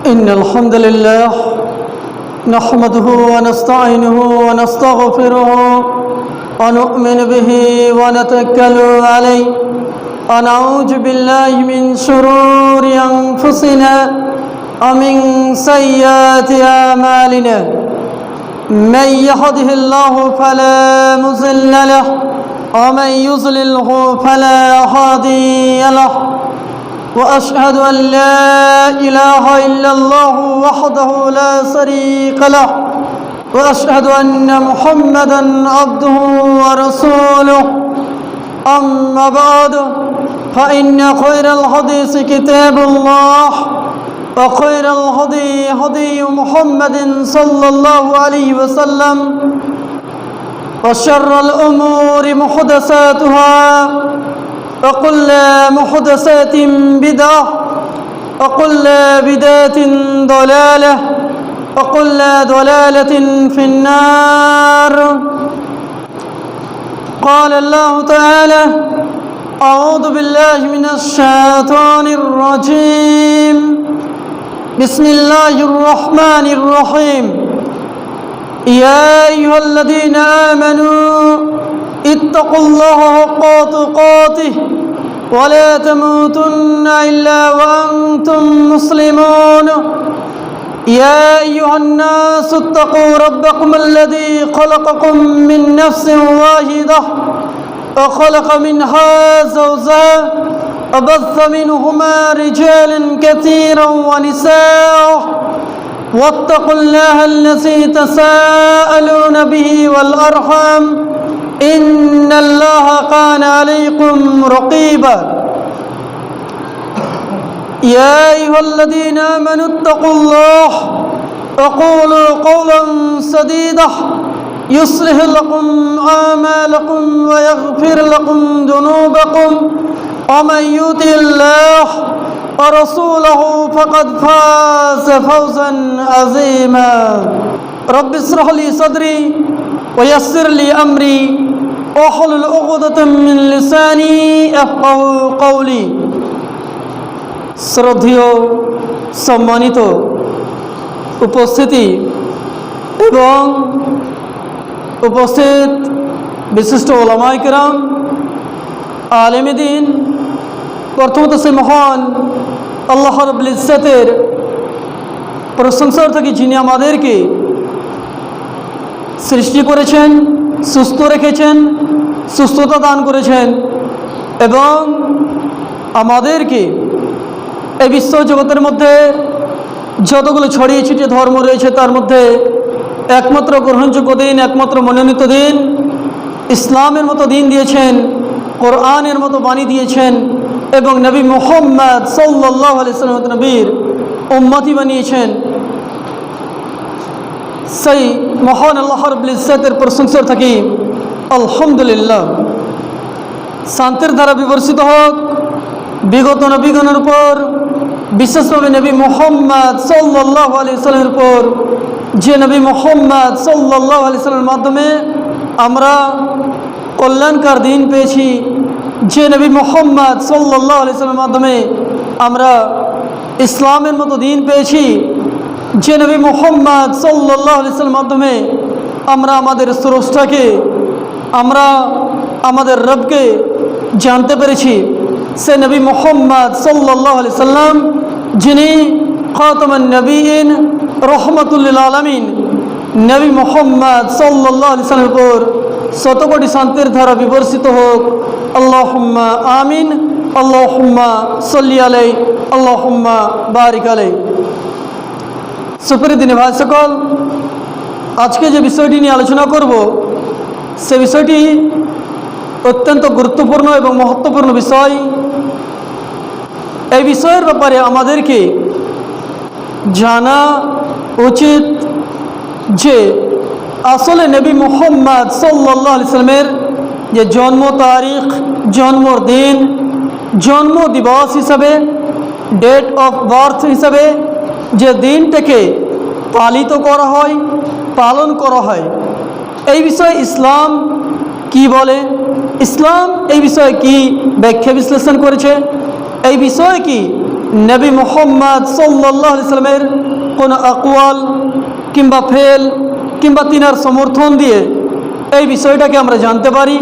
إن الحمد لله نحمده ونستعينه ونستغفره ونؤمن به ونتوكل عليه ونعوذ بالله من شرور أنفسنا ومن سيئات أعمالنا من يهده الله فلا مضل له ومن يضلله فلا هادي له وأشهد أن لا إله إلا الله وحده لا شريك له وأشهد أن محمدا عبده ورسوله أما بعد فإن خير الحديث كتاب الله وخير الهدي هدي محمد صلى الله عليه وسلم وشر الأمور محدثاتها وكل محدثات بدعة وكل بدعة ضلالة وكل ضلالة في النار. قال الله تعالى: أعوذ بالله من الشيطان الرجيم. بسم الله الرحمن الرحيم. يا أيها الذين آمنوا اتقوا الله حق تقاته ولا تموتن إلا وأنتم مسلمون. يا أيها الناس اتقوا ربكم الذي خلقكم من نفس واحدة وخلق منها زوجها وبث منهما رجالا كثيرا ونساء واتقوا الله الذي تساءلون به والأرحام إن الله كان عليكم رقيبا. يا أيها الذين آمنوا اتقوا الله وقولوا قولا سديدا يصلح لكم أعمالكم ويغفر لكم ذنوبكم ومن يطع الله ورسوله فقد فاز فوزا عظيما. رب اشرح لي صدري ويسر لي أمري واحلل عقدة من লিসানি يفقهوا قولي. শ্রদ্ধেয় সম্মানিত উপস্থিতি এবং উপস্থিত বিশিষ্ট ওলামায়ে কেরাম, আলেমে দ্বীন, প্রথমত সে মহান আল্লাহ রাব্বুল ইজ্জতের প্রশংসা থাকি যিনি আমাদেরকে সৃষ্টি করেছেন, সুস্থ রেখেছেন, সুস্থতা দান করেছেন এবং আমাদেরকে এই বিশ্ব জগতের মধ্যে যতগুলো ছড়িয়ে ছিটিয়ে ধর্ম রয়েছে তার মধ্যে একমাত্র গ্রহণযোগ্য দিন, একমাত্র মনোনীত দিন ইসলামের মতো দিন দিয়েছেন, কোরআনের মতো বাণী দিয়েছেন এবং নবী মুহাম্মদ সাল্লাল্লাহু আলাইহি ওয়াসাল্লাম নবীর উম্মতি বানিয়েছেন। সেই মহান আল্লাহ রাব্বুল ইজ্জতের প্রশংসা থাকি আলহামদুলিল্লাহ। শান্তির ধারা বিবর্ষিত হোক বিগত নবীগণের উপর, বিশেষভাবে নবী মুহাম্মদ সাল্লাল্লাহু আলাইহি ওয়াসাল্লামের উপর, যে নবী মুহাম্মদ সাল্লাল্লাহু আলাইহি ওয়াসাল্লামের মাধ্যমে আমরা কল্যাণকর দিন পেয়েছি, যে নবী মুহাম্মদ সাল্লাল্লাহু আলাইহি ওয়াসাল্লামের মাধ্যমে আমরা ইসলামের মতো দিন পেয়েছি, যে নবী মুহাম্মদ সাল্লাল্লাহু আলাইহি ওয়াসাল্লামের মাধ্যমে আমরা আমাদের স্রষ্টাকে, আমরা আমাদের রবকে জানতে পেরেছি। সে নবী মুহাম্মদ সাল্লাল্লাহু আলাইহি ওয়াসাল্লাম যিনি খাতামুন নবিয়্যিন রহমাতুল লিল আলামিন, নবী মুহাম্মদ সাল্লাল্লাহু আলাইহি ওয়াসাল্লামের উপর শত কোটি শান্তির ধারা বিবর্ষিত হোক। আল্লাহুম্মা আমিন। আল্লাহুম্মা সাল্লি আলাইহি, আল্লাহুম্মা বারিক আলাইহি। সুপ্রিয় দিনী ভাই সকল, আজকে যে বিষয়টি নিয়ে আলোচনা করব সে বিষয়টি অত্যন্ত গুরুত্বপূর্ণ এবং মহত্বপূর্ণ বিষয়। এই বিষয়ের ব্যাপারে আমাদেরকে জানা উচিত যে আসলে নবী মুহাম্মদ সাল্লাল্লাহু আলাইহি ওয়াসাল্লামের যে জন্ম তারিখ, জন্মদিন, জন্ম দিবস হিসাবে, ডেট অফ বার্থ হিসাবে যে দিনটাকে পালিত করা হয়, পালন করা হয়, এই বিষয়ে ইসলাম কি বলে, ইসলাম এই বিষয়ে কি ব্যাখ্যা বিশ্লেষণ করেছে, এই বিষয়ে কি নবী মুহাম্মদ সাল্লাল্লাহু আলাইহি সাল্লামের কোনো আকওয়াল কিংবা ফেল কিংবা তিনার সমর্থন দিয়ে এই বিষয়টাকে আমরা জানতে পারি।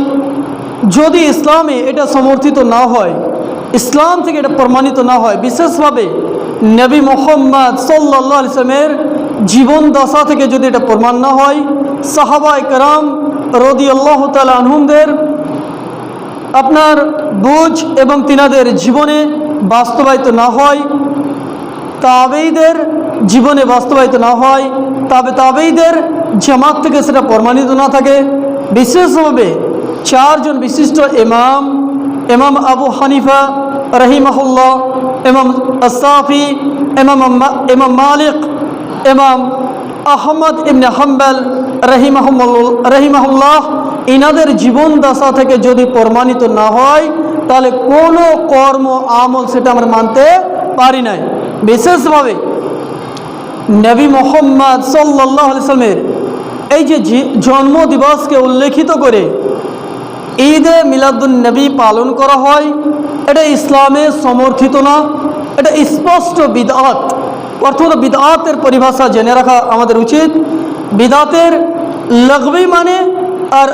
যদি ইসলামে এটা সমর্থিত না হয়, ইসলাম থেকে এটা প্রমাণিত না হয়, বিশেষভাবে নবী মুহাম্মদ সাল্লাল্লাহু আলাইহি সাল্লামের জীবন দশা থেকে যদি এটা প্রমাণ না হয়, সাহাবায়ে কেরাম রাদিয়াল্লাহু তাআলা আনহুমদের আপনার বুঝ এবং তিনাদের জীবনে বাস্তবায়িত না হয়, তাবেঈদের জীবনে বাস্তবায়িত না হয়, তাবেঈদের জামাত থেকে সেটা প্রমাণিত না থাকে, বিশেষভাবে চারজন বিশিষ্ট ইমাম আবু হানিফা রাহিমাহুল্লাহ, ইমাম আশ-শাফি, ইমাম মালিক, ইমাম আহমদ ইবনে হাম্বল রাহিমাহুল্লাহ, ইনাদের জীবন দশা থেকে যদি প্রমাণিত না হয় তাহলে কোনো কর্ম আমল সেটা আমরা মানতে পারি নাই। বিশেষভাবে নবী মুহাম্মদ সাল্লাল্লাহু আলাইহি সাল্লামের এই যে জন্মদিবসকে উল্লেখিত করে ঈদে মিলাদুন নবী পালন করা হয়, এটা ইসলামে সমর্থিত না, এটা স্পষ্ট বিদআত। অর্থাৎ বিদআতের পরিভাষা জেনে রাখা আমাদের উচিত। বিদআতের লাগবি মানে আর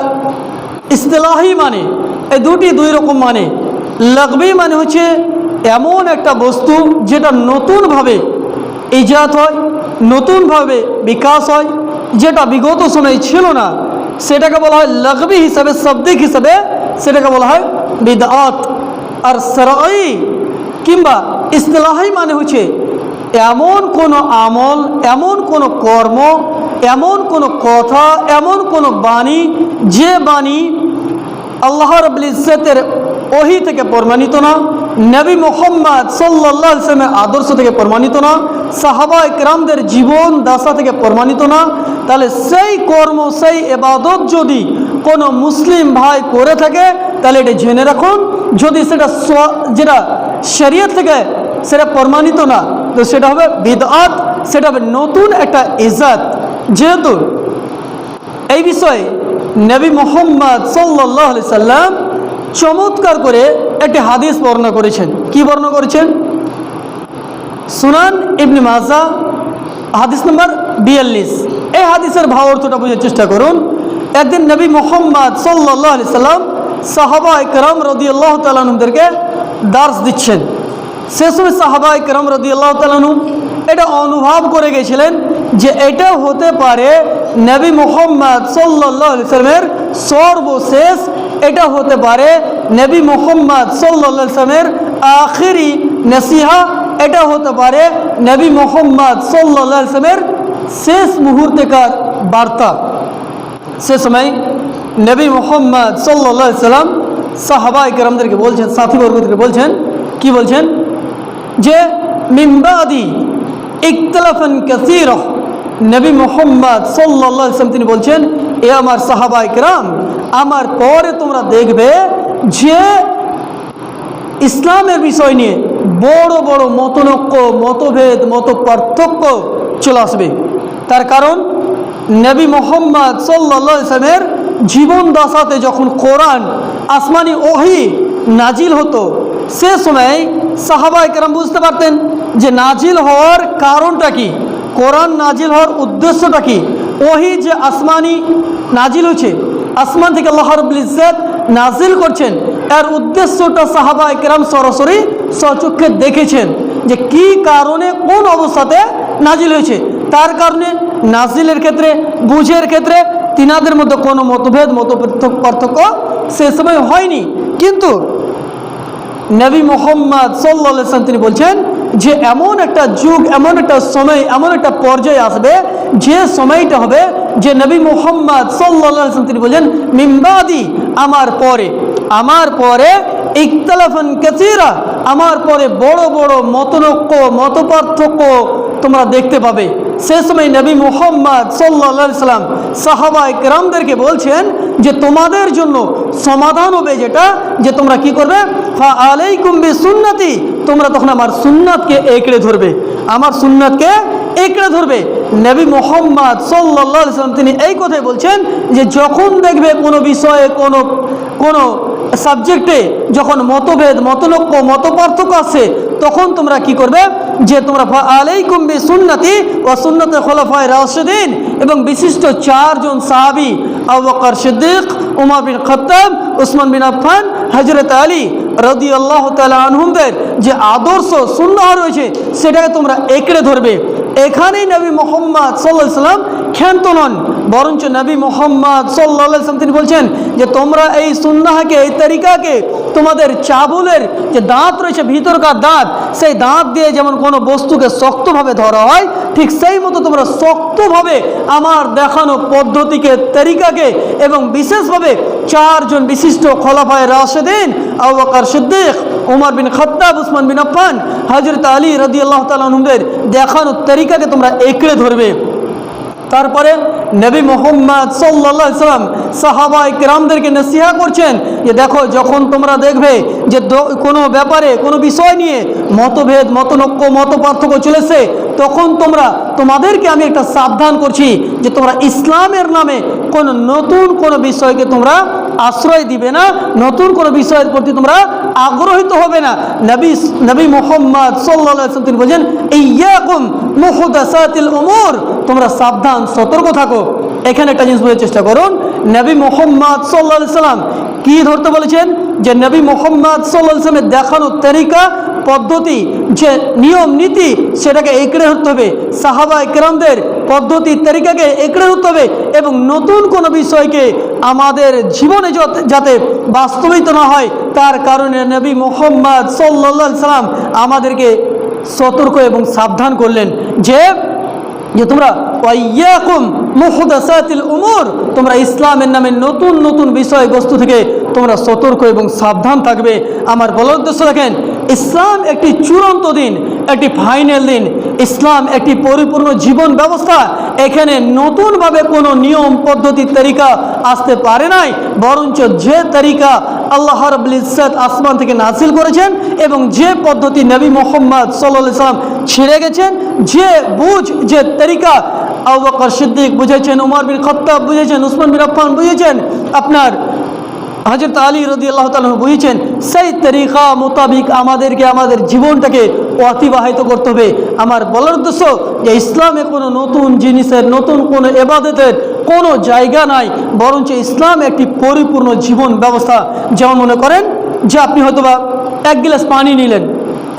ইসতিলাহি মানে, এই দুই রকম মানে। লাগবি মানে হচ্ছে এমন একটা বস্তু যেটা নতুনভাবে ইজাদ হয়, নতুনভাবে বিকাশ হয়, যেটা বিগত সময় ছিল না, সেটাকে বলা হয় লাগবি হিসাবে, শাব্দিক হিসাবে সেটাকে বলা হয় বিদআত। আর শরঈ কিংবা ইসতিলাহি মানে হচ্ছে এমন কোনো আমল, এমন কোনো কর্ম, এমন কোনো কথা, এমন কোনো বাণী, যে বাণী আল্লাহ রাব্বুল ইজ্জতের ওহী থেকে প্রমাণিত না, নবী মুহাম্মদ সাল্লাল্লাহু আলাইহি ওয়াসাল্লামের আদর্শ থেকে প্রমাণিত না, সাহাবায়ে কেরামদের জীবন দশা থেকে প্রমাণিত না, তাহলে সেই কর্ম, সেই ইবাদত যদি কোনো মুসলিম ভাই করে থাকে তাহলে এটা জেনে রাখুন, যদি সেটা যেটা শরীয়ত থেকে সেটা প্রমাণিত না, তো সেটা হবে বিদআত, সেটা হবে নতুন একটা ইজাত। যেহেতু এই বিষয়ে নবী মুহাম্মদ সাল্লাল্লাহু আলাইহি সাল্লাম চমৎকার করে একটি হাদিস বর্ণনা করেছেন। কি বর্ণনা করেছেন? সুনান ইবনে মাজাহ হাদিস নম্বর 42। এই হাদিসের ভাব অর্থটা বোঝার চেষ্টা করুন। একদিন নবী মুহাম্মদ সাল্লাল্লাহু আলাইহি সাল্লাম সাহাবায়ে কেরাম রাদিয়াল্লাহু তাআলা আনহুদেরকে দার্স দিচ্ছেন। সে সময় সাহাবায়ে কেরাম রাদিয়াল্লাহু তাআলা আনহু এটা অনুভব করে গেছিলেন যে এটা হতে পারে নবী মুহাম্মদ সাল্লাল্লাহু আলাইহি সাল্লামের সর্বশেষ, এটা হতে পারে নবী মুহাম্মদ সাল্লাল্লাহু আলাইহি সাল্লামের আখিরি নসিহা, এটা হতে পারে নবী মুহাম্মদ সাল্লাল্লাহু আলাইহি সাল্লামের শেষ মুহূর্তেকার বার্তা। সে সময় নবী মুহাম্মদ সাল্লাল্লাহু আলাইহি সাল্লাম সাহাবায়ে কেরামদেরকে বলছেন, সাথীবর্গদেরকে বলছেন, কি বলছেন? যে মিন বাদি ইখতিলাফান কাসীরা, নবী মুহাম্মদ সাল্লাল্লাহু আলাইহি সাল্লাম তিনি বলছেন, এ আমার সাহাবায়ে কেরাম, আমার পরে তোমরা দেখবে যে ইসলামের বিষয় নিয়ে বড় বড় মতনৈক্য, মতভেদ, মত পার্থক্য চলে আসবে। তার কারণ নবী মুহাম্মদ সাল্লাল্লাহু আলাইহি সাল্লামের জীবন দশাতে যখন কোরআন আসমানি ওহী নাজিল হতো, সে সময় সাহাবায়ে কেরাম বুঝতে পারতেন যে নাজিল হওয়ার কারণটা কি, কোরআন নাজিল হওয়ার উদ্দেশ্যটা কি। ওহী যে আসমানি নাজিল হচ্ছে, আসমান থেকে আল্লাহ রাব্বুল ইজ্জত নাজিল করছেন, এর উদ্দেশ্যটা সাহাবায়ে কেরাম সরাসরি স্বচক্ষে দেখেছেন যে কি কারণে, কোন অবস্থাতে নাজিল হয়েছে। তার কারণে নাজিলের ক্ষেত্রে, বুঝের ক্ষেত্রে তিনাদের মধ্যে কোনো মতভেদ, মত পার্থক্য সে সময় হয়নি। কিন্তু নবী মুহাম্মদ সাল্লাল্লাহু আলাইহি ওয়াসাল্লাম তিনি বলছেন যে এমন একটা যুগ, এমন একটা সময়, এমন একটা পর্যায়ে আসবে যে সময়টা হবে যে নবী মুহাম্মদ সাল্লাল্লাহু আলাইহি ওয়াসাল্লাম তিনি বলছেন মিন বাদি, আমার পরে ইখতিলাফান কাসীরা, আমার পরে বড় বড় মতনৈক্য, মত পার্থক্য তোমরা দেখতে পাবে। সে সময় নবী মুহাম্মদ সাল্লাল্লাহু আলাইহি সাল্লাম সাহাবায়ে কেরামদেরকে বলছেন যে তোমাদের জন্য সমাধান হবে যেটা, যে তোমরা কি করবে, ফা আলাইকুম বিসুন্নতি, তোমরা তখন আমার সুন্নাতকে একড়ে ধরবে, আমার সুন্নাতকে একড়ে ধরবে। নবী মুহাম্মদ সাল্লাল্লাহু আলাইহি সাল্লাম তিনি এই কথাই বলছেন যে যখন দেখবে কোনো বিষয়ে, কোনো সাবজেক্টে যখন মতভেদ, মতনৈক্য, মত পার্থক্য আসে, তখন তোমরা কি করবে, যে তোমরা আলাইকুম বিসুন্নতি ওয়া সুন্নাতে খুলাফায়ে রাশিদিন, এবং বিশিষ্ট 4 জন সাহাবী আবু বকর সিদ্দিক, উমর বিন খাত্তাব, উসমান বিন আফফান, হযরত আলী রাদিয়াল্লাহু তাআলা আনহুমদের যে আদর্শ সুন্নাহ রয়েছে সেটাকে তোমরা একড়ে ধরবে। এখানেই নবী মুহাম্মদ সাল্লাল্লাহু আলাইহি সাল্লাম ক্ষান্ত নন, বরঞ্চ নবী মুহাম্মদ সাল্লাল্লাহু আলাইহি সাল্লাম তিনি বলছেন যে তোমরা এই সুন্নাহকে, এই তরিকাকে তোমাদের চাবুলের যে দাঁত রয়েছে, ভিতরকার দাঁত, সেই দাঁত দিয়ে যেমন কোনো বস্তুকে শক্তভাবে ধরা হয়, ঠিক সেই মতো তোমরা শক্তভাবে আমার দেখানো পদ্ধতিকে, তরিকাকে, এবং বিশেষভাবে 4 জন বিশিষ্ট খোলাফায়ে রাশিদিন আবু বকর সিদ্দিক, উমর বিন খাত্তাব, উসমান বিন আফফান, হযরত আলী রাদিয়াল্লাহু তাআলা আনহুদের দেখানো তরিকাকে তোমরা একড়ে ধরবে। তারপরে নবী মুহাম্মদ সাল্লাল্লাহু আলাইহি সাল্লাম সাহাবায়ে কেরামদেরকে নসিহত করছেন যে দেখো, যখন তোমরা দেখবে যে কোনো ব্যাপারে, কোনো বিষয় নিয়ে মতভেদ, মতনৈক্য, মত পার্থক্য চলেছে, তখন তোমাদেরকে আমি একটা সাবধান করছি যে তোমরা ইসলামের নামে কোনো নতুন কোনো বিষয়কে তোমরা আশ্রয় দিবে না, নতুন কোনো বিষয়ের প্রতি তোমরা আগ্রহিত হবে না। নবী মুহাম্মদ সাল্লাল্লাহু আলাইহি ওয়াসাল্লাম তিনি বলেন, ইয়্যাকুম মুহদাসাতিল উমুর, তোমরা সাবধান, সতর্ক থাকো। এখানে একটা জিনিস বোঝার চেষ্টা করুন, নবী মুহাম্মদ সাল্লাল্লাহু আলাইহি ওয়াসাল্লাম কি ধরতে বলেছেন, যে নবী মুহাম্মদ সাল্লাল্লাহু আলাইহি ওয়াসাল্লামের দেখানো তরিকা, পদ্ধতি, যে নিয়ম নীতি, সেটাকে একড়ে ধরতে হবে। সাহাবায়ে কেরামদের পদ্ধতি, তরিকাকে একড়ে ধরতে হবে, এবং নতুন কোনো বিষয়কে আমাদের জীবনে যাতে বাস্তবায়িত না হয়, তার কারণে নবী মুহাম্মদ সাল্লাল্লাহু আলাইহি সাল্লাম আমাদেরকে সতর্ক এবং সাবধান করলেন যে তোমরা ওয়াইয়াকুম মুহদাসাতিল উমুর, তোমরা ইসলামের নামে নতুন নতুন বিষয়বস্তু থেকে তোমরা সতর্ক এবং সাবধান থাকবে। আমার বলার উদ্দেশ্য দেখেন, ইসলাম একটি চূড়ান্ত দিন, একটি ফাইনাল দিন। ইসলাম একটি পরিপূর্ণ জীবন ব্যবস্থা। এখানে নতুনভাবে কোনো নিয়ম, পদ্ধতি, তরিকা আসতে পারে নাই, বরঞ্চ যে তরিকা আল্লাহ রাব্বুল ইজ্জত আসমান থেকে নাযিল করেছেন, এবং যে পদ্ধতি নবী মুহাম্মদ সাল্লাল্লাহু আলাইহি সাল্লাম ছেড়ে গেছেন, যে যে তরিকা আবু বকর সিদ্দিক বুঝেছেন, উমর বিন খাত্তাব বুঝেছেন, উসমান বিন আফফান বুঝেছেন, আপনার হযরত আলী রাদিয়াল্লাহু তাআলা বুঝেছেন, সেই তরিকা মোতাবিক আমাদেরকে আমাদের জীবনটাকে অতিবাহিত করতে হবে। আমার বলার উদ্দেশ্য যে ইসলামে কোনো নতুন জিনিসের, নতুন কোনো ইবাদতের কোনো জায়গা নাই, বরঞ্চ ইসলাম একটি পরিপূর্ণ জীবন ব্যবস্থা। যেমন মনে করেন যে আপনি হয়তোবা 1 গ্লাস পানি নিলেন,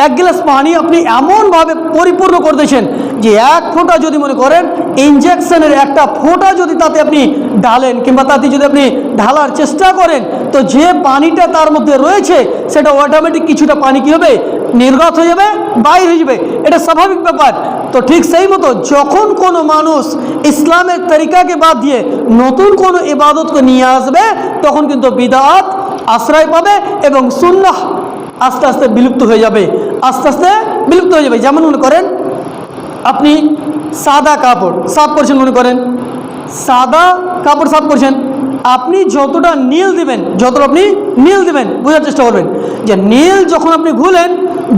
1 গ্লাস পানি আপনি এমনভাবে পরিপূর্ণ করে দিয়েছেন যে 1 ফোঁটা যদি মনে করেন ইনজেকশনের একটা ফোঁটা যদি তাতে আপনি ঢালেন, কিংবা তাতে যদি আপনি ঢালার চেষ্টা করেন, তো যে পানিটা তার মধ্যে রয়েছে সেটা অটোমেটিক কিছুটা পানি কী হবে, নির্গত হয়ে যাবে, বাইরে হয়ে যাবে। এটা স্বাভাবিক ব্যাপার। তো ঠিক সেই মতো যখন কোনো মানুষ ইসলামের তরিকাকে বাদ দিয়ে নতুন কোনো ইবাদতকে নিয়ে আসবে, তখন কিন্তু বিদআত আশ্রয় পাবে এবং সুন্নাহ আস্তে আস্তে বিলুপ্ত হয়ে যাবে, আস্তে আস্তে বিলুপ্ত হয়ে যাবে। যেমন মনে করেন আপনি সাদা কাপড় সাফ করছেন, মনে করেন সাদা কাপড় সাফ করছেন, আপনি যতটা নীল দিবেন, বোঝার চেষ্টা করবেন যে নীল যখন আপনি ঘুলেন,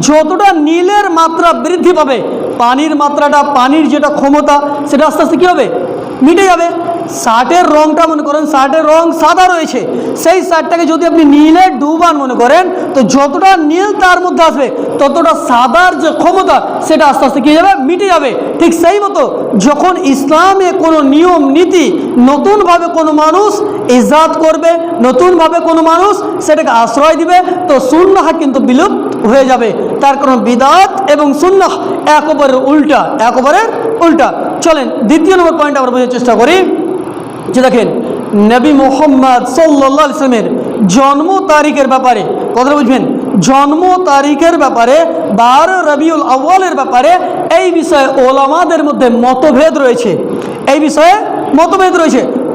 যতটা নীলের মাত্রা বৃদ্ধি পাবে, পানির মাত্রাটা, পানির যেটা ক্ষমতা, সেটা আস্তে আস্তে কী হবে, মিটে যাবে। শার্টের রঙটা মনে করেন, শার্টের রং সাদা রয়েছে, সেই শার্টটাকে যদি আপনি নীলে ডুবান মনে করেন, তো যতটা নীল তার মধ্যে আসবে, ততটা সাদার যে ক্ষমতা সেটা আস্তে আস্তে কী যাবে, মিটে যাবে। ঠিক সেই মতো যখন ইসলামে কোনো নিয়ম নীতি নতুনভাবে কোনো মানুষ ইজাদ করবে, নতুনভাবে কোনো মানুষ সেটাকে আশ্রয় দিবে, তো সুন্নাহ কিন্তু বিলুপ্ত হয়ে যাবে। তার কারণ বিদআত এবং সুন্নাহ একেবারে উল্টা। চলেন দ্বিতীয় নম্বর পয়েন্ট আমরা বোঝার চেষ্টা করি যে দেখেন, নবী মুহাম্মদ সাল্লাল্লাহু আলাইহি ওয়াসাল্লামের জন্ম তারিখের ব্যাপারে কথা বুঝবেন, জন্ম তারিখের ব্যাপারে, 12 রবিউল আউয়ালের ব্যাপারে এই বিষয়ে ওলামাদের মধ্যে মতভেদ রয়েছে।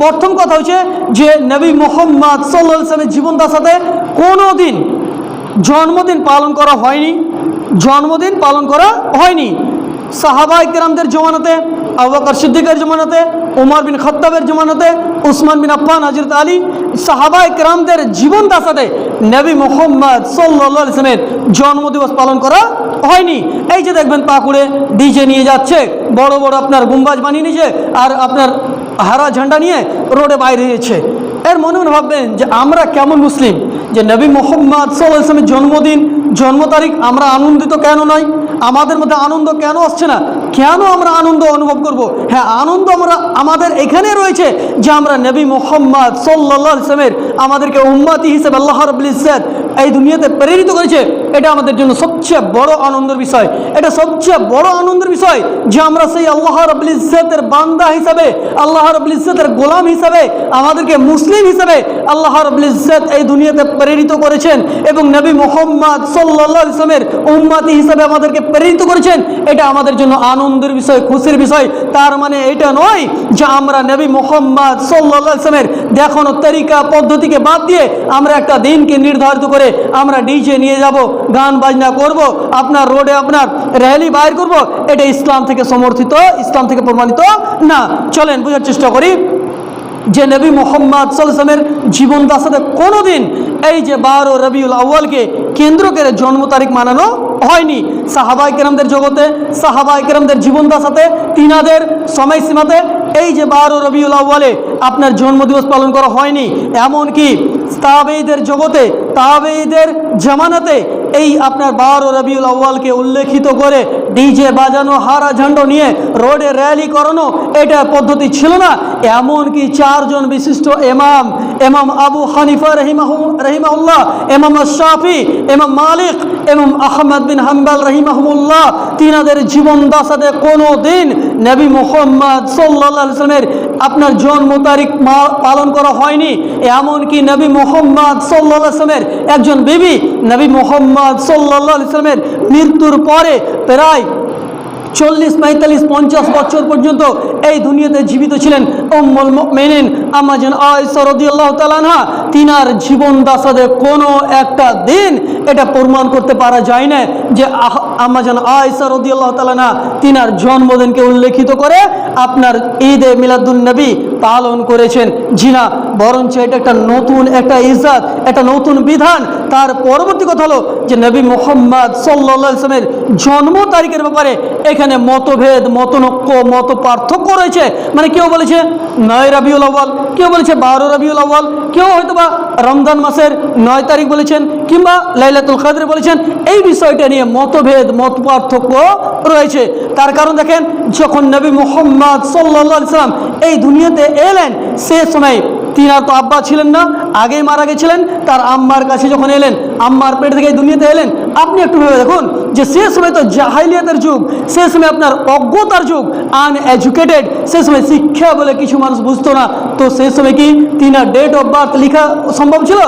প্রথম কথা হচ্ছে যে নবী মুহাম্মদ সাল্লাল্লাহু আলাইহি ওয়াসাল্লামের জীবনদশাতে কোনো দিন জন্মদিন পালন করা হয়নি। সাহাবায়ে কেরামদের জমানাতে, আবু বকর সিদ্দিকের জমানাতে, উমর বিন খাত্তাবের জমানাতে, উসমান বিন আফফান, হযরত আলী, সাহাবায়ে কেরামদের জীবনদশাতে নবী মুহাম্মদ সাল্লাল্লাহু আলাইহি ওয়াসাল্লামের জন্মদিবস পালন করা হয়নি। এই যে দেখবেন পাকুড়ে ডিজে নিয়ে যাচ্ছে, বড় বড় আপনার গুম্বাজ বানিয়ে নিয়েছে, আর আপনার হারা ঝান্ডা নিয়ে রোডে বাইরে যাচ্ছে। এর মনে ভাববেন যে আমরা কেমন মুসলিম, যে নবী মুহাম্মদ সাল্লাল্লাহু আলাইহি ওয়াসাল্লামের জন্মদিন জন্ম তারিখ আমরা আনন্দিত কেন নয়? আমাদের মধ্যে আনন্দ কেন আসছে না? কেন আমরা আনন্দ অনুভব করব? হ্যাঁ, আনন্দ আমাদের এখানে রয়েছে যে আমরা নবী মুহাম্মদ সাল্লাল্লাহু আলাইহি ওয়াসাল্লামের আমাদেরকে উম্মতি হিসেবে আল্লাহ রাব্বুল ইজ্জত এই দুনিয়াতে প্রেরিত করেছে। এটা আমাদের জন্য সবচেয়ে বড় আনন্দের বিষয়। এটা সবচেয়ে বড় আনন্দের বিষয় যে আমরা সেই আল্লাহ রাব্বুল ইজ্জতের বান্দা হিসাবে, আল্লাহ রাব্বুল ইজ্জতের গোলাম হিসাবে, আমাদেরকে মুসলিম হিসাবে আল্লাহ রাব্বুল ইজ্জত এই দুনিয়াতে প্রেরিত করেছেন এবং নবী মুহাম্মদ সাল্লাল্লাহু আলাইহি ওয়াসাল্লামের উম্মতি হিসাবে আমাদেরকে প্রেরিত করেছেন। এটা আমাদের জন্য আনন্দের বিষয়, খুশির বিষয়। তার মানে এটা নয় যে আমরা নবী মুহাম্মদ সাল্লাল্লাহু আলাইহি ওয়াসাল্লামের দেখানো তরিকা পদ্ধতিকে বাদ দিয়ে আমরা একটা দিনকে নির্ধারিত করে আমরা ডিজে নিয়ে যাব, গান বাজনা করব, আপনার রোডে আপনার র্যালি বাইর করব। এটা ইসলাম থেকে সমর্থিত, ইসলাম থেকে প্রমাণিত না। চলেন বোঝার চেষ্টা করি যে নবী মুহাম্মদ সাল্লাল্লাহু আলাইহি ওয়াসাল্লামের জীবন দশাতে কোনোদিন এই যে 12 রবিউল আউয়ালকে কেন্দ্র করে জন্ম তারিখ মানানো হয়নি। সাহাবায়ে কেরামদের জগতে, সাহাবায়ে কেরামদের জীবন দশাতে, তিনাদের সময়সীমাতে এই যে 12 রবিউল আউয়ালে আপনার জন্মদিবস পালন করা হয়নি। এমনকি তাবেঈদের জগতে, তাবেঈদের জামানাতে এই আপনার 12 রবিউল আউয়ালকে উল্লেখিত করে ডিজে বাজানো, হারা ঝান্ডা নিয়ে রোডে র্যালি করানো এটা পদ্ধতি ছিল না। এমনকি 4 জন বিশিষ্ট ইমাম, ইমাম আবু হানিফা রহিমাহুল্লাহ, ইমাম শাফি, ইমাম মালিক, ইমাম আহমদ বিন হাম্বল রহিমাহুল্লাহ, তিনাদের জীবন দশাতে কোনো দিন নবী মুহাম্মদ সাল্লাল্লাহু আলাইহি ওয়াসাল্লামের আপনার জন্ম তারিখ পালন করা হয়নি। এমনকি নবী মুহাম্মদ সাল্লাল্লাহু আলাইহি ওয়াসাল্লামের একজন বিবি নবী মুহাম্মদ সাল্লাল্লাহু আলাইহি ওয়াসাল্লামের মৃত্যুর পরে প্রায় 40, 45, 50 বছর পর্যন্ত এই দুনিয়াতে জীবিত ছিলেন উম্মুল মুমিনিন আম্মা জান আয়েশা রাদিয়াল্লাহু তাআলা আনহা। তিনার জীবন দশাতে কোনো একটা দিন এটা প্রমাণ করতে পারা যায় না যে আম্মা জান আয়েশা রাদিয়াল্লাহু তাআলা আনহা তিনার জন্মদিনকে উল্লেখিত করে আপনার ঈদে মিলাদুন নবী পালন করেছেন। জি না, বরঞ্চ এটা একটা নতুন একটা ইজ্জত, একটা নতুন বিধান। তার পরবর্তী কথা হলো যে নবী মুহাম্মদ সাল্লাল্লাহু আলাইহি ওয়াসাল্লামের জন্ম তারিখের ব্যাপারে এখানে মতভেদ, মতনৈক্য, মত পার্থক্য রয়েছে। মানে কেউ বলেছে 9 রবিউল আউয়াল, কেউ বলেছে 12 রবিউল আউয়াল, কেউ হয়তোবা রমজান মাসের 9 তারিখ বলেছেন কিংবা লাইলাতুল কদর বলেছেন। এই বিষয়টা নিয়ে মতভেদ, মত পার্থক্য রয়েছে। তার কারণ দেখেন, যখন নবী মুহাম্মদ সাল্লাল্লাহু আলাইহি ওয়াসাল্লাম এই দুনিয়াতে এলেন সে সময় তিনার তো আব্বা ছিলেন না, আগেই মারা গেছিলেন। তার আম্মার কাছে যখন এলেন, আম্মার পেট থেকে এই দুনিয়াতে এলেন, আপনি একটু ভেবে দেখুন যে সে সময় তো জাহিলিয়াতের যুগ, সে সময় আপনার অজ্ঞতার যুগ, আনএডুকেটেড, সে সময় শিক্ষা বলে কিছু মানুষ বুঝতো না। তো সেই সময় কি তিনার ডেট অফ বার্থ লেখা সম্ভব ছিল?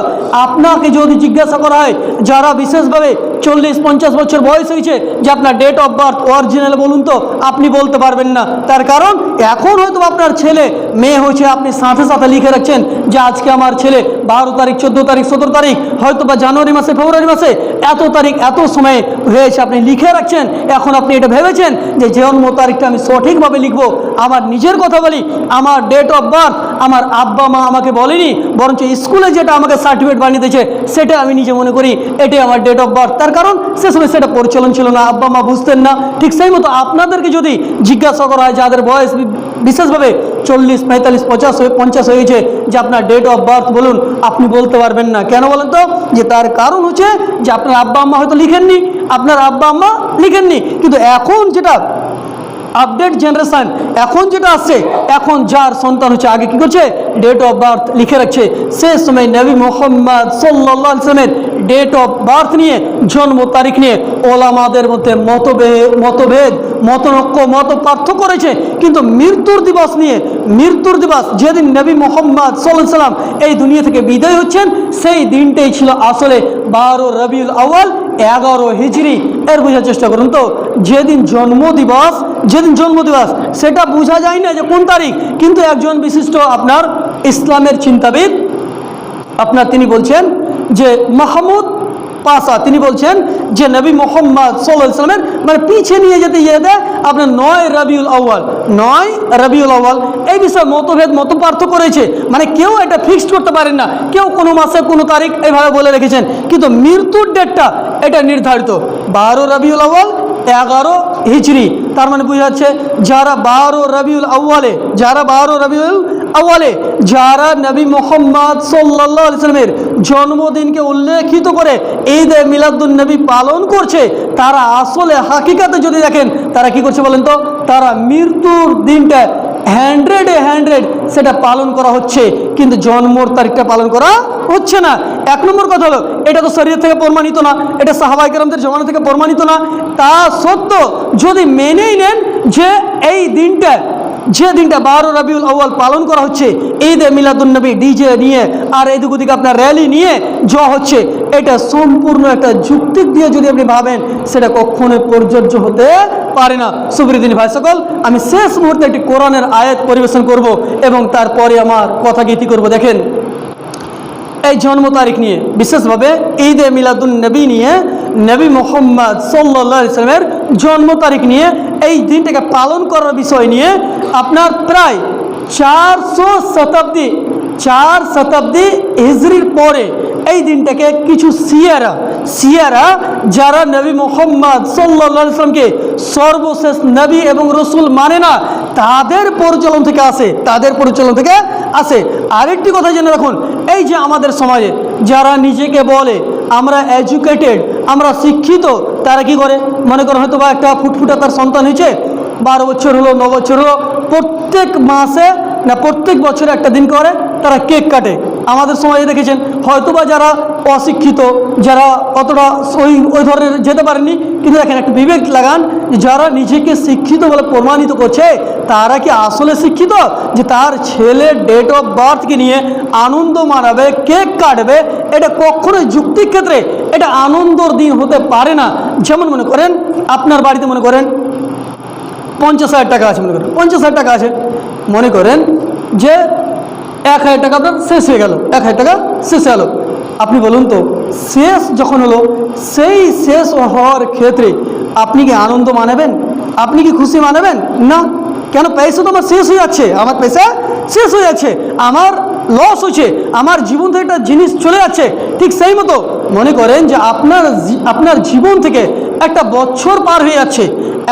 আপনাকে যদি জিজ্ঞাসা করা হয় যারা বিশেষভাবে 40-50 বছর বয়স হয়েছে যে আপনার ডেট অফ বার্থ অরিজিনাল বলুন, তো আপনি বলতে পারবেন না। তার কারণ এখন হয়তো আপনার ছেলে মেয়ে হয়েছে, আপনি সাথে সাথে লিখে রাখছেন যে আজকে আমার ছেলে 12 তারিখ, 14 তারিখ, 17 তারিখ, হয়তো বা জানুয়ারি মাসে, ফেব্রুয়ারি মাসে এত তারিখ, এত সময় হয়েছে, আপনি লিখে রাখছেন। এখন আপনি এটা ভেবেছেন যে জন্ম তারিখটা আমি সঠিকভাবে লিখবো। আমার নিজের কথা বলি, আমার ডেট অফ বার্থ আমার আব্বা মা আমাকে বলেনি, বরঞ্চ স্কুলে যেটা আমাকে সার্টিফিকেট বানিয়ে দিয়েছে সেটা আমি নিজে মনে করি এটাই আমার ডেট অফ বার্থ। তার কারণ সে সময় সেটা পরিচালন ছিল না, আব্বা মা বুঝতেন না। ঠিক সেই মতো আপনাদেরকে যদি জিজ্ঞাসা করা হয় যাদের বয়স বিশেষভাবে 40, 45, 50 হয়েছে যে আপনার ডেট অফ বার্থ বলুন, আপনি বলতে পারবেন না। কেন বলেন তো? যে তার কারণ হচ্ছে যে আপনার আব্বা আম্মা হয়তো লিখেননি, আপনার আব্বা আম্মা লিখেননি। কিন্তু এখন যেটা আপডেট জেনারেশন, এখন যেটা আসছে, এখন যার সন্তান হচ্ছে আগে কি করছে? ডেট অফ বার্থ লিখে রাখছে। সে সময় নবী মুহাম্মদ সাল্লাল্লাহু আলাইহি ওয়াসাল্লামের ডেট অফ বার্থ নিয়ে, জন্ম তারিখ নিয়ে ওলামাদের মধ্যে মতভেদ, মতনৈক্য, মত পার্থক্য রয়েছে। কিন্তু মৃত্যুর দিবস নিয়ে, মৃত্যুর দিবস যেদিন নবী মুহাম্মদ সাল্লাল্লাহু আলাইহি ওয়াসাল্লাম এই দুনিয়া থেকে বিদায় হচ্ছেন, সেই দিনটাই ছিল আসলে 12 রবিউল আউয়াল 11 হিজরি। এর বোঝার চেষ্টা করুন তো, যেদিন জন্মদিবস সেটা বোঝা যায় না যে কোন তারিখ। কিন্তু একজন বিশিষ্ট আপনার ইসলামের চিন্তাবিদ আপনার তিনি বলছেন যে মাহমুদ পাশা, তিনি বলছেন যে নবী মুহাম্মদ সাল্লাল্লাহু আলাইহি ওয়াসাল্লামের মানে পিছিয়ে নিয়ে যেতে দেয় আপনার 9 রবিউল আউয়াল। এই বিষয়ে মতভেদ, মত পার্থক্য রয়েছে। মানে কেউ এটা ফিক্সড করতে পারেন না, কেউ কোনো মাসে কোনো তারিখ এইভাবে বলে রেখেছেন। কিন্তু মৃত্যুর ডেটটা এটা নির্ধারিত 12 রবিউল আউয়াল 11 হিজরি। তার মানে বোঝা যাচ্ছে যারা 12 রবিউল আউয়ালে যারা নবী মুহাম্মদ সাল্লাল্লাহু আলাইহি সাল্লামের জন্মদিনকে উল্লেখিত করে ঈদে মিলাদুন নবী পালন করছে, তারা আসলে হাকিকাতে যদি দেখেন তারা কি করছে বলেন তো, তারা মৃত্যুর দিনটা 100 সেটা পালন করা হচ্ছে, কিন্তু জন্মর তারিখটা পালন করা হচ্ছে না। এক নম্বর কথা হলো, এটা তো শরীয়ত থেকে প্রমাণিত না, এটা সাহাবায়ে কেরামদের জমানা থেকে প্রমাণিত না। তা সত্ত্বেও যদি মেনেই নেন যে এই দিনটা, যে দিনটা 12 রবিউল আউয়াল পালন করা হচ্ছে ঈদে মিলাদুন নবী ডিজে নিয়ে আর এদিক ওদিকে আপনার র্যালি নিয়ে যাওয়া হচ্ছে, এটা সম্পূর্ণ একটা যুক্তি দিয়ে যদি আপনি ভাবেন, সেটা কখনোই প্রযোজ্য হতে পারে না। সুপ্রিয় ভাই সকল, আমি শেষ মুহূর্তে একটি কোরআনের আয়াত পরিবেশন করব এবং তারপরে আমার কথা গীতি করব। দেখেন, এই জন্ম তারিখ নিয়ে, বিশেষভাবে ঈদে মিলাদুন নবী নিয়ে, নবী মুহাম্মদ সাল্লাল্লাহু আলাইহি সাল্লামের জন্ম তারিখ নিয়ে, এই দিনটাকে পালন করার বিষয় নিয়ে আপনার প্রায় 4 শতাব্দী হিজরির পরে এই দিনটাকে কিছু শিয়ারা যারা নবী মুহাম্মদ সাল্লাল্লাহু আলাইহি সাল্লামকে সর্বশেষ নবী এবং রসুল মানে না, তাদের পরিচালন থেকে আসে। আরেকটি কথা জেনে রাখুন, এই যে আমাদের সমাজে যারা নিজেকে বলে আমরা এডুকেটেড, আমরা শিক্ষিত, তারা কি করে, মনে করেন হয়তো বা একটা ফুটফুটা তার সন্তান হয়েছে, 12 বছর হলো, 9 বছর হলো, প্রত্যেক মাসে না প্রত্যেক বছরে একটা দিন করে তারা কেক কাটে। আমাদের সমাজে দেখেছেন হয়তোবা যারা অশিক্ষিত, যারা অতটা ওই ধরনের যেতে পারেনি, কিন্তু দেখেন একটু বিবেক লাগান, যারা নিজেকে শিক্ষিত বলে প্রমাণিত করছে, তারা কি আসলে শিক্ষিত যে তার ছেলের ডেট অফ বার্থকে নিয়ে আনন্দ মানাবে, কেক কাটবে? এটা কখনোই যুক্তির ক্ষেত্রে এটা আনন্দর দিন হতে পারে না। যেমন মনে করেন আপনার বাড়িতে মনে করেন 50,000 টাকা আছে, মনে করেন 50,000 টাকা আছে, মনে করেন যে 1,000 টাকা আপনার শেষ হয়ে গেল, 1,000 টাকা শেষ হয়ে গেল। আপনি বলুন তো, শেষ যখন হলো, সেই শেষ হওয়ার ক্ষেত্রে আপনি কি আনন্দ মানাবেন? আপনি কি খুশি মানাবেন? না। কেন? পয়সা তো আমার শেষ হয়ে যাচ্ছে, আমার পয়সা শেষ হয়ে যাচ্ছে, আমার লস হচ্ছে, আমার জীবন থেকে একটা জিনিস চলে যাচ্ছে। ঠিক সেই মতো মনে করেন যে আপনার জীবন থেকে একটা বছর পার হয়ে যাচ্ছে,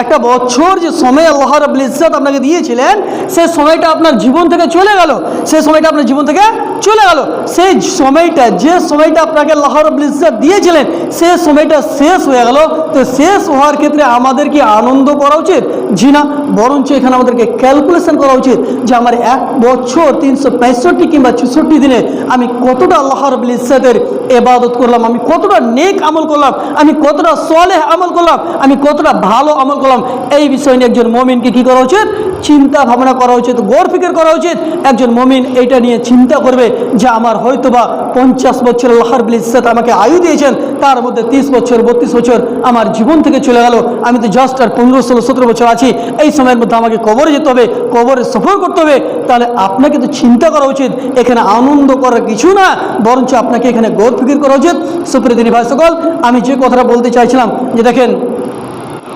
একটা বছর যে সময় আল্লাহ রাব্বুল ইজ্জত আপনাকে দিয়েছিলেন, সেই সময়টা আপনার জীবন থেকে চলে গেল, সেই সময়টা আপনার জীবন থেকে চলে গেল। সেই সময়টা, যে সময়টা আপনাকে আল্লাহ রাব্বুল ইজ্জত দিয়েছিলেন, সেই সময়টা শেষ হয়ে গেল। তো শেষ হওয়ার ক্ষেত্রে আমাদের কি আনন্দ করা উচিত? জি না, বরঞ্চ এখানে আমাদেরকে ক্যালকুলেশন করা উচিত যে আমার 1 বছর 365 কিংবা 64 দিনে আমি কতটা আল্লাহ রাব্বুল ইজ্জতের ইবাদত করলাম, আমি কতটা নেক আমল করলাম, আমি কতটা সালেহ আমল করলাম, আমি কতটা ভালো আমল করলাম। এই বিষয় নিয়ে একজন মুমিনকে কি করা উচিত? চিন্তা ভাবনা করা উচিত, গৌর ফিকির করা উচিত। একজন মুমিন এইটা নিয়ে চিন্তা করবে যে আমার হয়তোবা 50 বছর আল্লাহ রাব্বুল ইজ্জত আমাকে আয়ু দিয়েছেন, তার মধ্যে 30 বছর 32 বছর আমার জীবন থেকে চলে গেল, আমি তো জাস্ট আর 15 16 17 বছর আছি, এই সময়ের মধ্যে আমাকে কবরে যেতে হবে, কবরে সফর করতে হবে। তাহলে আপনাকে তো চিন্তা করা উচিত, এখানে আনন্দ করার কিছু না, বরঞ্চ আপনাকে এখানে গৌর ফিকির করা উচিত। সুপ্রিয় দিনী ভাই সকল, আমি যে কথাটা বলতে চাইছিলাম যে দেখেন,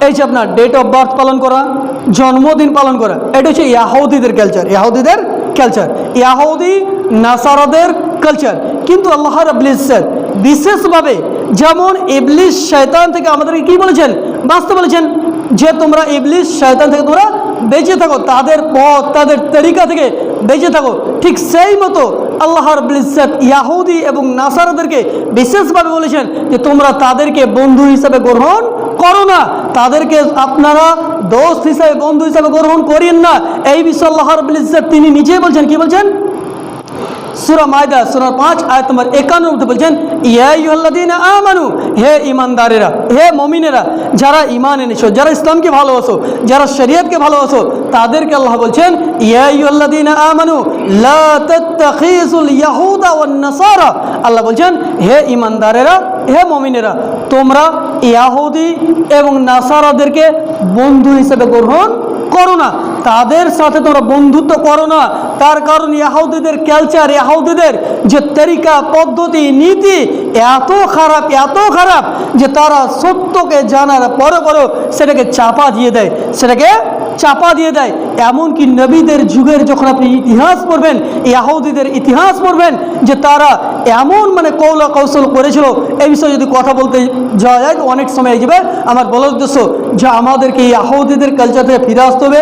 এই যে আপনার ডেট অফ বার্থ পালন করা, জন্মদিন পালন করা, এটা হচ্ছে ইয়াহুদিদের কালচার, ইয়াহুদি নাসারাদের কালচার। কিন্তু আল্লাহ রাব্বুল ইজ্জত বিশেষভাবে যেমন ইবলিস শয়তান থেকে আমাদেরকে কি বলেছেন? বাঁচতে বলেছেন যে তোমরা ইবলিস শয়তান থেকে তোমরা বেঁচে থাকো, তাদের পথ তাদের তরিকা থেকে বেঁচে থাকো। ঠিক সেই মতো আল্লাহ রাব্বুল ইজ্জত ইয়াহুদি এবং নাসারাদেরকে বিশেষভাবে বলেছেন যে তোমরা তাদেরকে বন্ধু হিসাবে গ্রহণ করো না, তাদেরকে আপনারা দোস্ত হিসাবে, বন্ধু হিসাবে গ্রহণ করেন না। এই বিষয়ে আল্লাহ রাব্বুল ইজ্জত তিনি নিজেই বলছেন, কি বলছেন? সূরা মায়দা সূরা 5 আয়াত নম্বর 51 মধ্যে বলছেন, ইয়া আইয়ুহাল্লাযীনা আমানু, হে ঈমানদারেরা, হে মুমিনেরা, যারা ঈমান এনেছো, যারা ইসলামকে ভালোবাসো, যারা শরীয়তকে ভালোবাসো, তাদেরকে আল্লাহ বলছেন ইয়া আইয়ুহাল্লাযীনা আমানু লা তাত্তাখিযুল ইয়াহুদা ওয়ান নাসারা। আল্লাহ বলছেন হে ঈমানদারেরা, হে মুমিনেরা, তোমরা ইয়াহুদি এবং নাসারাদেরকে বন্ধু হিসেবে গ্রহণ করো না, তাদের সাথে তোমরা বন্ধুত্ব করো না। তার কারণ ইয়াহুদিদের কালচার, ইয়াহুদিদের যে তরিকা, পদ্ধতি, নীতি এত খারাপ যে তারা সত্যকে জানার পরেও সেটাকে চাপা দিয়ে দেয়। এমনকি নবীদের যুগের যখন আপনি ইতিহাস পড়বেন, ইয়াহুদিদের ইতিহাস পড়বেন, যে তারা এমন কৌশল করেছিল, এই বিষয়ে যদি কথা বলতে যাওয়া যায়, অনেক সময় হয়ে যাবে। আমার বলার উদ্দেশ্য যে আমাদেরকে ইয়াহুদীদের কালচার থেকে ফিরে আসতে হবে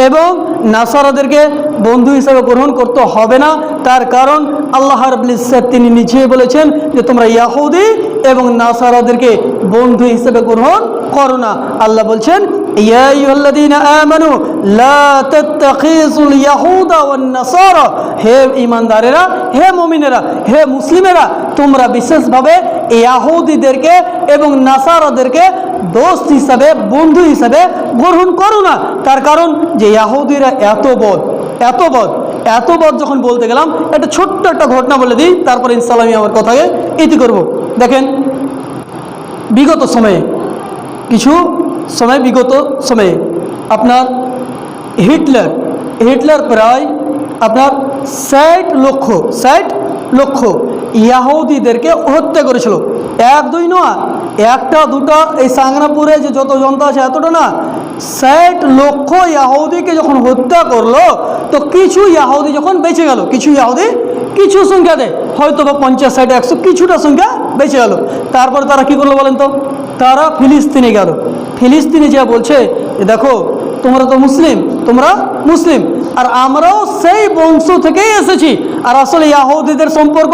এবং নাসারাদেরকে বন্ধু হিসাবে গ্রহণ করতে হবে না। তার কারণ আল্লাহ রাব্বুল ইজ্জত তিনি নিজেই বলেছেন যে তোমরা ইয়াহুদি এবং নাসারাদেরকে বন্ধু হিসেবে গ্রহণ করো না। আল্লাহ বলছেন ইয়া আইয়ুহাল্লাযীনা আমানু লা তাত্তাখিযুল ইয়াহুদা ওয়ান নাসারা, হে ঈমানদারেরা, হে মুমিনেরা, হে মুসলিমেরা, তোমরা বিশেষভাবে ইয়াহুদীদেরকে এবং নাসারাদেরকে দোস্ত হিসাবে বন্ধু হিসাবে গ্রহণ করো না। তার কারণ যে ইয়াহুদীরা এত বদ যখন বলতে গেলাম, একটা ছোট্ট একটা ঘটনা বলে দিই, তারপরে ইনশাআল্লাহ আমি আমার কথাকে ইতি করব। দেখেন বিগত সময়ে বিগত সময়ে আপনার হিটলার প্রায় আপনার 60 লক্ষ ইয়াহুদীদেরকে হত্যা করেছিল। 1-2 নয়, 1-2টা, এই সাংরাপুরে যে যত জনতা আছে এতটা না, 60 লক্ষ ইয়াহুদীকে যখন হত্যা করলো, তো কিছু ইয়াহুদী যখন বেঁচে গেল, কিছু সংখ্যাতে হয়তো বা 50, 60, 100 কিছুটা সংখ্যা বেঁচে গেল। তারপরে তারা কি করলো বলেন তো? তারা ফিলিস্তিনে গেল। ফিলিস্তিনে যা বলছে দেখো তোমরা তো মুসলিম, আর আমরাও সেই বংশ থেকেই এসেছি। আর আসলে ইয়াহুদীদের সম্পর্ক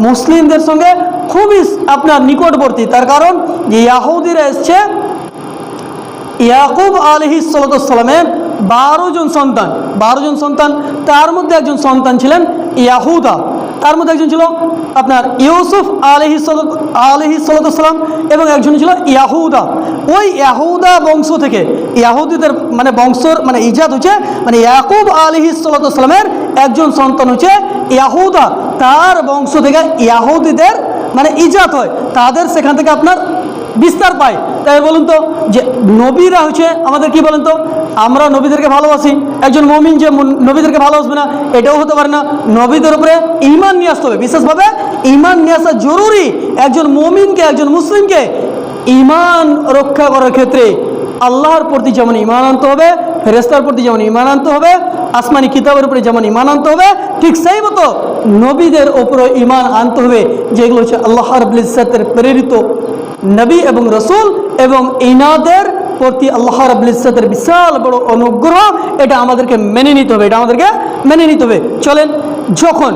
মুসলিমদের সঙ্গে খুবই আপনার নিকটবর্তী। তার কারণ যে ইয়াহুদীরা এসছে ইয়াকুব আলাইহিস সালামের 12 জন সন্তান, তার মধ্যে একজন সন্তান ছিলেন ইয়াহুদা, তার মধ্যে একজন ছিল আপনার ইউসুফ আলাইহিস সালাম এবং একজন ছিল ইয়াহুদা। ওই ইয়াহুদা বংশ থেকে ইয়াহুদীদের বংশর ইজাদ হচ্ছে ইয়াকুব আলাইহিস সালামের একজন সন্তান হচ্ছে ইয়াহুদা, তার বংশ থেকে ইয়াহুদীদের ইজাদ হয়, তাদের সেখান থেকে আপনার বিস্তার পায়। তাই বলুন তো যে নবীরা হচ্ছে আমাদের কি বলেন তো, আমরা নবীদেরকে ভালোবাসি, একজন মুমিন যে নবীদেরকে ভালোবাসবে না এটাও হতে পারে না। নবীদের উপরে ঈমান নিয়ে আসতে হবে, বিশেষভাবে ঈমান নিয়ে আসা জরুরি। একজন মুমিনকে, একজন মুসলিমকে ঈমান রক্ষা করার ক্ষেত্রে আল্লাহর প্রতি যেমন ঈমান আনতে হবে, ফেরেশতার প্রতি যেমন ঈমান আনতে হবে, আসমানি কিতাবের উপরে যেমন ঈমান আনতে হবে, ঠিক সেই মতো নবীদের উপরে ঈমান আনতে হবে, যেগুলো হচ্ছে আল্লাহ রাব্বুল ইজ্জতের প্রেরিত নবী এবং রসুল, এবং ইনাদের প্রতি আল্লাহ রাব্বুল ইজ্জতের বিশাল বড় অনুগ্রহ। এটা আমাদেরকে মেনে নিতে হবে, চলেন, যখন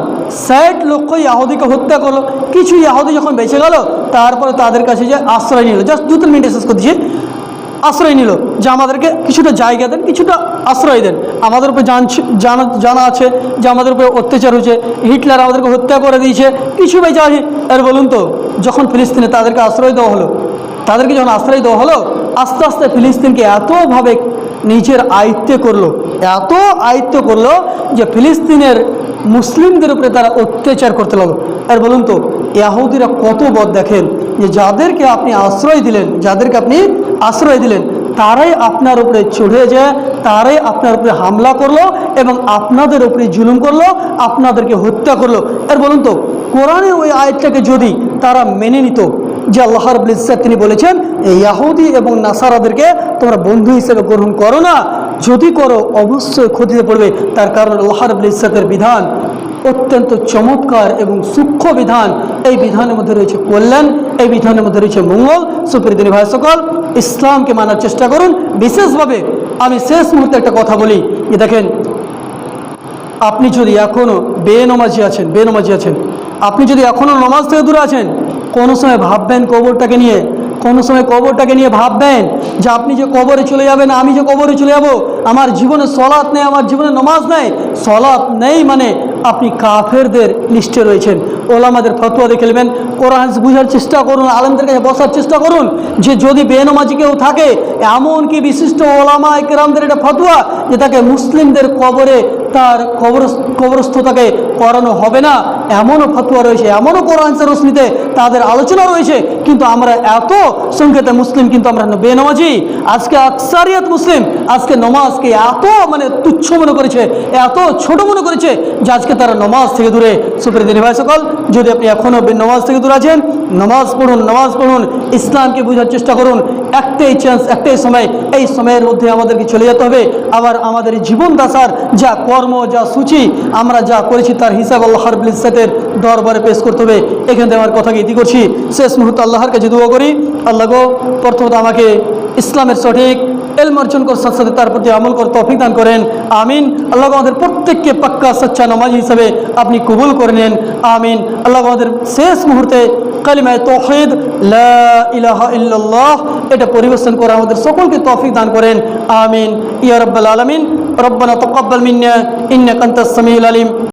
60 লক্ষ ইয়াহুদীকে হত্যা করলো, কিছু ইয়াহুদী যখন বেঁচে গেল, তারপরে তাদের কাছে যে আশ্রয় নিল, জাস্ট 2-3 মিনিটে শেষ করে দিয়েছি, আশ্রয় নিল যে আমাদেরকে কিছুটা জায়গা দেন, কিছুটা আশ্রয় দেন। আমাদের উপরে জানা আছে যে আমাদের উপরে অত্যাচার হয়েছে, হিটলার আমাদেরকে হত্যা করে দিয়েছে, কিছু বেঁচে আছে। আর বলুন তো, যখন ফিলিস্তিনে তাদেরকে আশ্রয় দেওয়া হলো, আস্তে আস্তে ফিলিস্তিনকে এতভাবে নিজের আয়ত্তে করলো যে ফিলিস্তিনের মুসলিমদের উপরে তারা অত্যাচার করতে লাগলো। আর বলুন তো ইয়াহুদীরা কত বদ দেখেন, যে যাদেরকে আপনি আশ্রয় দিলেন তারাই আপনার উপরে চড়ে যায়, তারাই আপনার উপরে হামলা করলো এবং আপনাদের উপরে জুলুম করলো, আপনাদেরকে হত্যা করলো। আর বলুন তো কোরআনের ওই আয়াতটাকে যদি তারা মেনে নিত যে আল্লাহ রাব্বুল ইজ্জত তিনি বলেছেন ইয়াহুদী এবং নাসারাদেরকে তোমরা বন্ধু হিসেবে গ্রহণ করো না, যদি করো অবশ্যই ক্ষতিতে পড়বে। তার কারণ আল্লাহ রাব্বুল ইজ্জতের বিধান অত্যন্ত চমৎকার এবং সূক্ষ্ম বিধান। এই বিধানের মধ্যে রয়েছে কল্যাণ, এই বিধানের মধ্যে রয়েছে মঙ্গল। সুপ্রিয় দিনী ভাই সকল, ইসলামকে মানার চেষ্টা করুন। বিশেষভাবে আমি শেষ মুহূর্তে একটা কথা বলি যে দেখেন, আপনি যদি এখনও বেনমাজি আছেন, আপনি যদি এখনও নামাজ থেকে দূরে আছেন, কোনো সময় ভাববেন কবরটাকে নিয়ে ভাববেন যে আপনি যে কবরে চলে যাবেন, আমি যে কবরে চলে যাব, আমার জীবনে সলাৎ নেই, আমার জীবনে নামাজ নেই। সলাৎ নেই মানে আপনি কাফেরদের লিস্টে রয়েছেন। ওলামাদের ফতোয়া দেখে নেবেন, কোরআন বুঝার চেষ্টা করুন, আলেমদের কাছে বসার চেষ্টা করুন যে যদি বেনমাজি কেউ থাকে, এমনকি বিশিষ্ট ওলামা ইকরামদের এটা ফতোয়া যে তাকে মুসলিমদের কবরে তার কবরস্থতাকে করানো হবে না, এমনও ফতোয়া রয়েছে, এমনও কোরআন রশ্মিতে তাদের আলোচনা রয়েছে। কিন্তু আমরা এত সংখ্যাতে মুসলিম, কিন্তু আমরা বেনমাজি। আজকে আকসারিয়াত মুসলিম আজকে নমাজকে এত তুচ্ছ মনে করেছে, এত ছোট মনে করেছে যে আজকে তারা নমাজ থেকে দূরে। সুপ্রিয় দিনী ভাই সকল, যদি আপনি এখনও নমাজ থেকে দূরে আছেন, নামাজ পড়ুন, ইসলামকে বোঝার চেষ্টা করুন। একটাই চান্স, একটাই সময়, এই সময়ের মধ্যে আমাদেরকে চলে যেতে হবে। আবার আমাদের জীবন দাসার যা কর্ম, যা সূচি আমরা যা করেছি তা তার হিসাব আল্লাহ রাব্বুল ইজ্জতের দরবারে পেশ করতে হবে। এখান থেকে আমার কথাকে ইতি করছি। শেষ মুহূর্তে আল্লাহর কাছে দোয়া করি, আল্লাহ গো প্রথমত আমাকে ইসলামের সঠিক এলম অর্জন করার সাথে সাথে তার প্রতি আমল করার তৌফিক দান করেন, আমিন। আল্লাহ আমাদের প্রত্যেককে পাক্কা সচ্চা নামাজি হিসাবে আপনি কবুল করে নেন, আমিন। আল্লাহ আমাদের শেষ মুহূর্তে কালিমায়ে তাওহীদ লা ইলাহা ইল্লাল্লাহ এটা পরিবেশন করে আমাদের সকলকে তৌফিক দান করেন, আমিন ইয়া রাব্বাল আলামিন। রব্বানা তাকাব্বাল মিন্না ইন্নাকা আনতাস সামিউল আলিম।